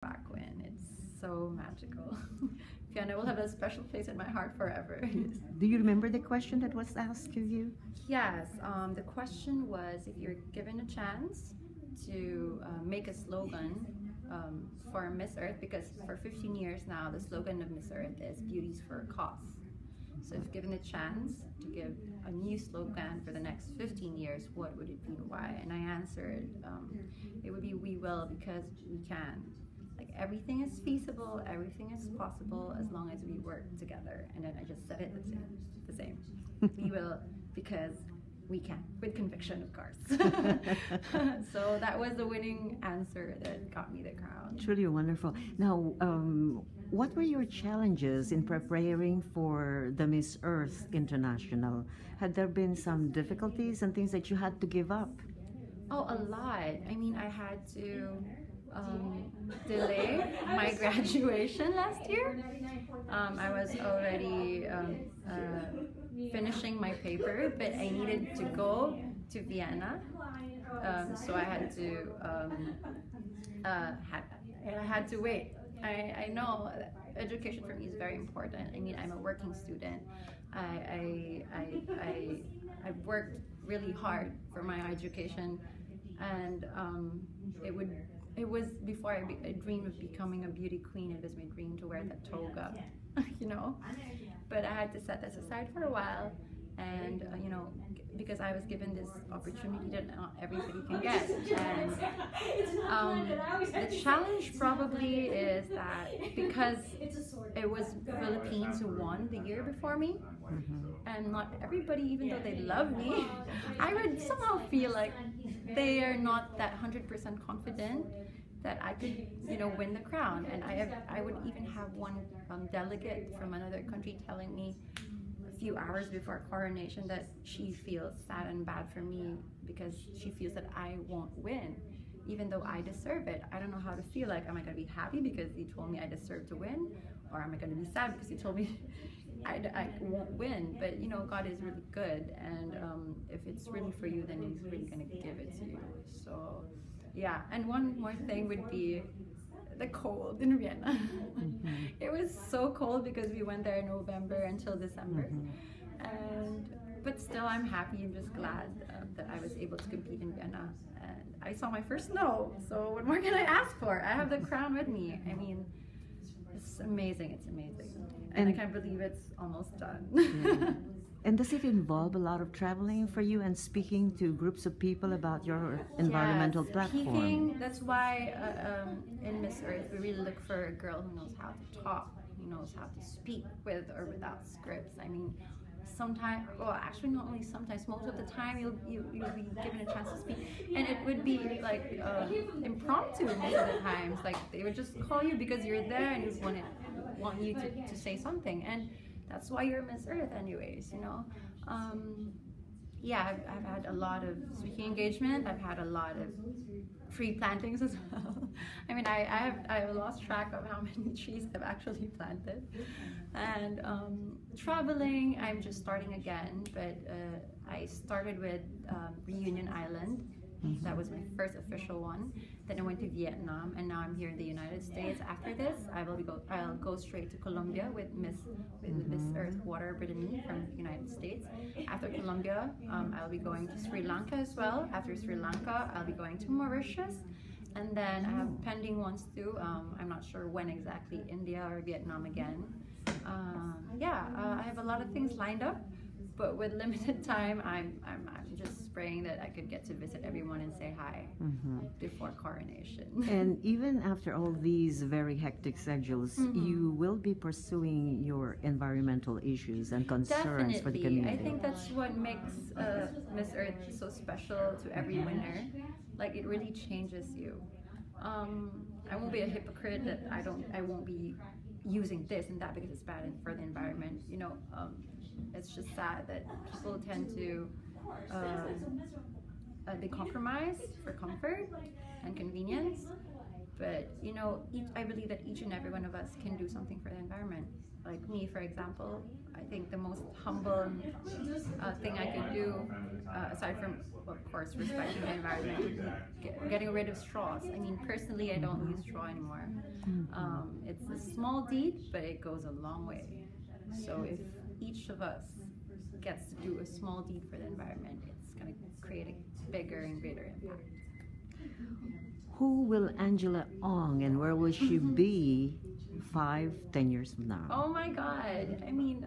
back when. It's so magical. Fiona will have a special place in my heart forever. Do you remember the question that was asked to you? Yes, the question was if you're given a chance to make a slogan for Miss Earth, because for 15 years now the slogan of Miss Earth is Beauties for a Cause. So if given a chance to give a new slogan for the next 15 years, what would it be, why? And I answered, it would be we will because we can. Like everything is feasible, everything is possible as long as we work together. And then I just said it the same. We will because we can, with conviction, of course. So that was the winning answer that got me the crown. Truly wonderful. Now, what were your challenges in preparing for the Miss Earth International? Had there been some difficulties and things that you had to give up? Oh, a lot. I mean, I had to delay my graduation last year. I was already finishing my paper, but I needed to go to Vienna, so I had to wait. I know education for me is very important. I mean, I'm a working student. I've worked really hard for my education, and it was before I dreamed of becoming a beauty queen. It was my dream to wear that toga, you know. But I had to set this aside for a while, and you know, because I was given this opportunity that not everybody can get. And the challenge probably is that because it was Philippines who won the year before me, and not everybody, even though they love me, I would somehow feel like they are not that 100% confident that I could, you know, win the crown. And I would even have one delegate from another country telling me a few hours before coronation that she feels sad and bad for me because she feels that I won't win, even though I deserve it. I don't know how to feel. Like, am I going to be happy because he told me I deserve to win, or am I going to be sad because he told me I won't win? But you know, God is really good, and if it's really for you, then He's really going to give it to you. So yeah, and one more thing would be the cold in Vienna. It was so cold because we went there in November until December, but still I'm happy and just glad that I was able to compete in Vienna, and I saw my first snow. So what more can I ask for? I have the crown with me. I mean, it's amazing. It's amazing, and I can't believe it's almost done. Yeah. And does it involve a lot of traveling for you and speaking to groups of people about your environmental platform? Speaking, that's why in Miss Earth we really look for a girl who knows how to talk, who knows how to speak with or without scripts. I mean, sometimes, well, actually not only sometimes, most of the time you'll be given a chance to speak, and it would be like impromptu most of the times. Like they would just call you because you're there and just want you to say something, and that's why you're Miss Earth anyways, you know. Yeah, I've had a lot of speaking engagement. I've had a lot of tree plantings as well. I mean, I've lost track of how many trees I've actually planted. And traveling, I'm just starting again, but I started with Reunion Island. That was my first official one. Then I went to Vietnam, and now I'm here in the United States. After this, I'll go straight to Colombia with Miss Earth Water Brittany from the United States. After Colombia, I'll be going to Sri Lanka as well. After Sri Lanka, I'll be going to Mauritius, and then I have pending ones too. I'm not sure when exactly, India or Vietnam again. I have a lot of things lined up. But with limited time, I'm just praying that I could get to visit everyone and say hi before coronation. And even after all these very hectic schedules, you will be pursuing your environmental issues and concerns for the community. I think that's what makes Miss Earth so special to every winner. Like, it really changes you. I won't be a hypocrite that I won't be using this and that because it's bad for the environment. You know, it's just sad that people tend to they compromise for comfort and convenience, But I believe that each and every one of us can do something for the environment. Like me, for example, I think the most humble thing I could do, aside from, of course, respecting the environment, would be getting rid of straws. I mean, personally, I don't use straw anymore. It's a small deed, but it goes a long way. So if each of us gets to do a small deed for the environment, it's going to create a bigger and greater impact. Who will Angiela Ong and where will she be 5-10 years from now? Oh my God! I mean,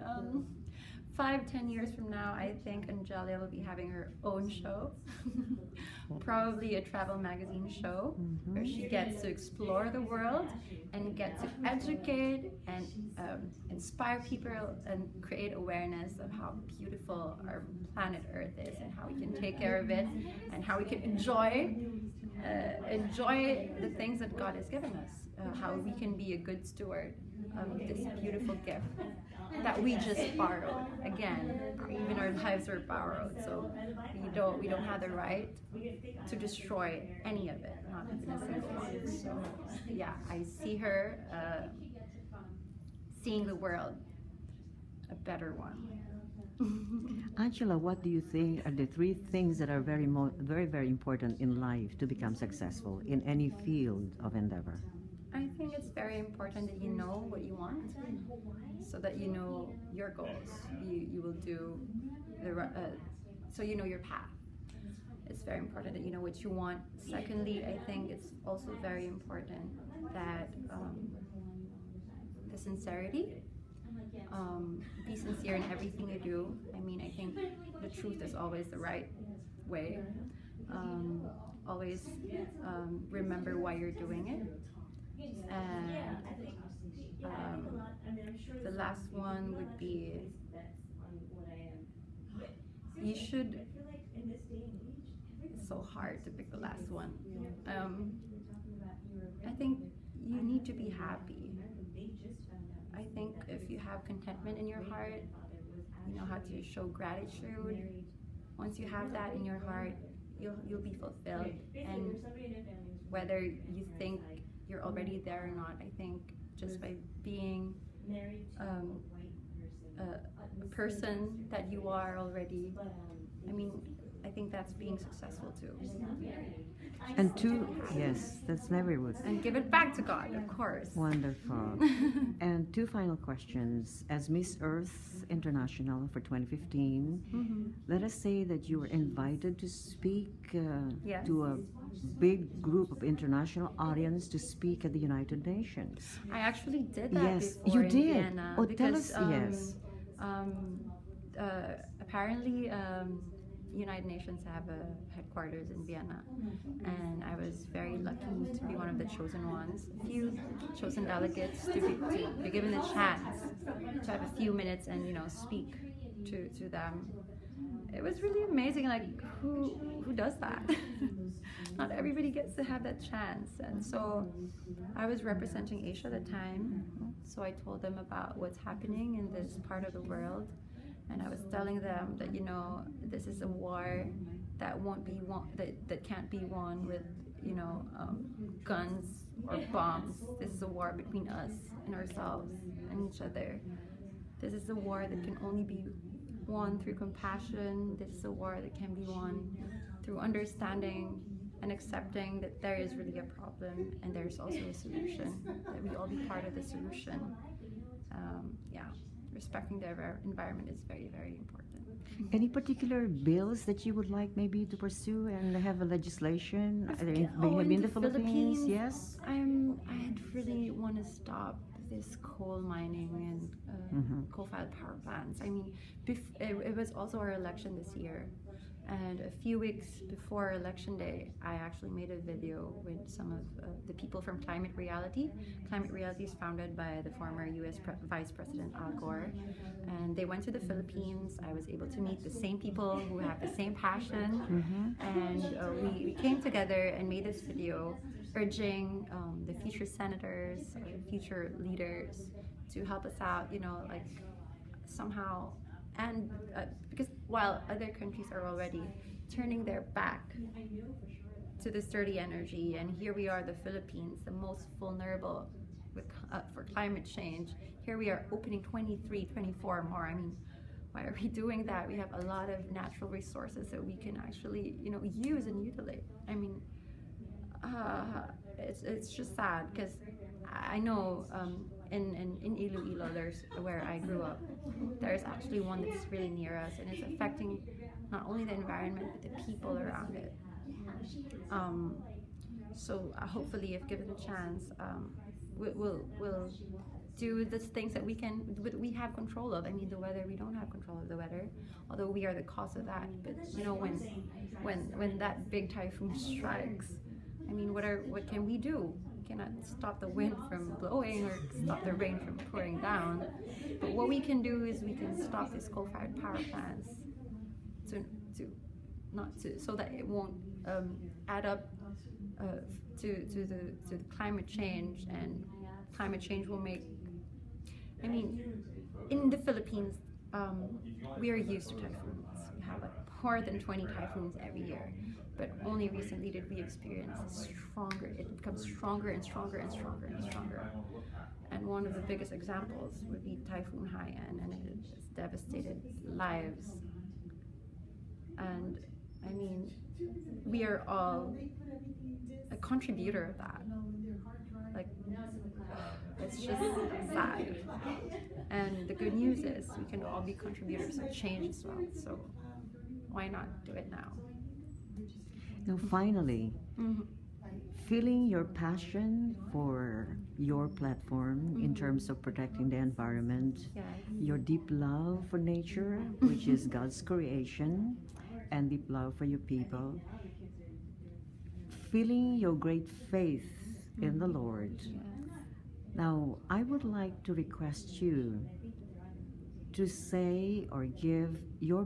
5-10 years from now, I think Angiela will be having her own show, probably a travel magazine show, where she gets to explore the world and get to educate and inspire people and create awareness of how beautiful our planet Earth is and how we can take care of it and how we can enjoy the things that God has given us, how we can be a good steward of this beautiful gift that we just borrowed. Again, even our lives are borrowed, so we don't have the right to destroy any of it, not even a single one. So yeah, I see her seeing the world a better one. Angiela, what do you think are the 3 things that are very, very important in life to become successful in any field of endeavor? I think it's very important that you know what you want, so that you know your goals. You will do so you know your path. It's very important that you know what you want. Secondly, I think it's also very important that the sincerity. Be sincere in everything you do. I mean, I think the truth is always the right way. Always remember why you're doing it. And the last one would be, you should, it's so hard to pick the last one. I think you need to be happy. I think if you have contentment in your heart, you know how to show gratitude. Once you have that in your heart, you'll be fulfilled. And whether you think you're already there or not, I think just by being a person that you are already, I mean, I think that's being successful too. And 2, yes, that's very good. And give it back to God, of course. Wonderful. And 2 final questions. As Miss Earth International for 2015, let us say that you were invited to speak Yes. to a big group of international audience to speak at the United Nations. I actually did that Yes, before you in did. Vienna. Oh, Because, tell us, yes. Apparently, United Nations have a headquarters in Vienna, and I was very lucky to be one of the chosen ones, a few chosen delegates to be given the chance to have a few minutes and speak to them. It was really amazing. Like, who does that? Not everybody gets to have that chance. And so I was representing Asia at the time, so I told them about what's happening in this part of the world. And I was telling them that this is a war that won't be won, that can't be won with guns or bombs. This is a war between us and ourselves and each other. This is a war that can only be won through compassion. This is a war that can be won through understanding and accepting that there is really a problem and there's also a solution. That we all be part of the solution. Respecting the environment is very, very important. Any particular bills that you would like maybe to pursue and have a legislation? In the Philippines? Yes. I really want to stop this coal mining and coal-fired power plants. I mean, it was also our election this year. And a few weeks before Election Day, I actually made a video with some of the people from Climate Reality. Climate Reality is founded by the former US Vice President Al Gore. And they went to the Philippines. I was able to meet the same people who have the same passion. And we came together and made this video urging the future senators, future leaders to help us out, like somehow. And because while other countries are already turning their back to this dirty energy, and here we are, the Philippines, the most vulnerable for climate change. Here we are opening 23, 24 more. I mean, why are we doing that? We have a lot of natural resources that we can actually, use and utilize. I mean, it's just sad, because I know in Iloilo, there's where I grew up, there's actually one that's really near us, and it's affecting not only the environment but the people around it. So hopefully, if given a chance, we'll do the things that we have control of. I mean, the weather, we don't have control of the weather, although we are the cause of that. But when that big typhoon strikes, I mean, what can we do? We cannot stop the wind from blowing or stop the rain from pouring down. But what we can do is we can stop these coal-fired power plants so that it won't add up to the climate change, and climate change will make. I mean, in the Philippines, we are used to typhoons. We have like more than 20 typhoons every year, but only recently did we experience stronger. It becomes stronger and stronger and stronger and stronger. And one of the biggest examples would be Typhoon Haiyan, and it has devastated lives. And I mean, we are all a contributor of that. Like, it's just sad. And the good news is we can all be contributors of change as well. So why not do it now? Now, finally, feeling your passion for your platform in terms of protecting the environment, your deep love for nature, which is God's creation, and deep love for your people, feeling your great faith in the Lord. Now, I would like to request you to say or give your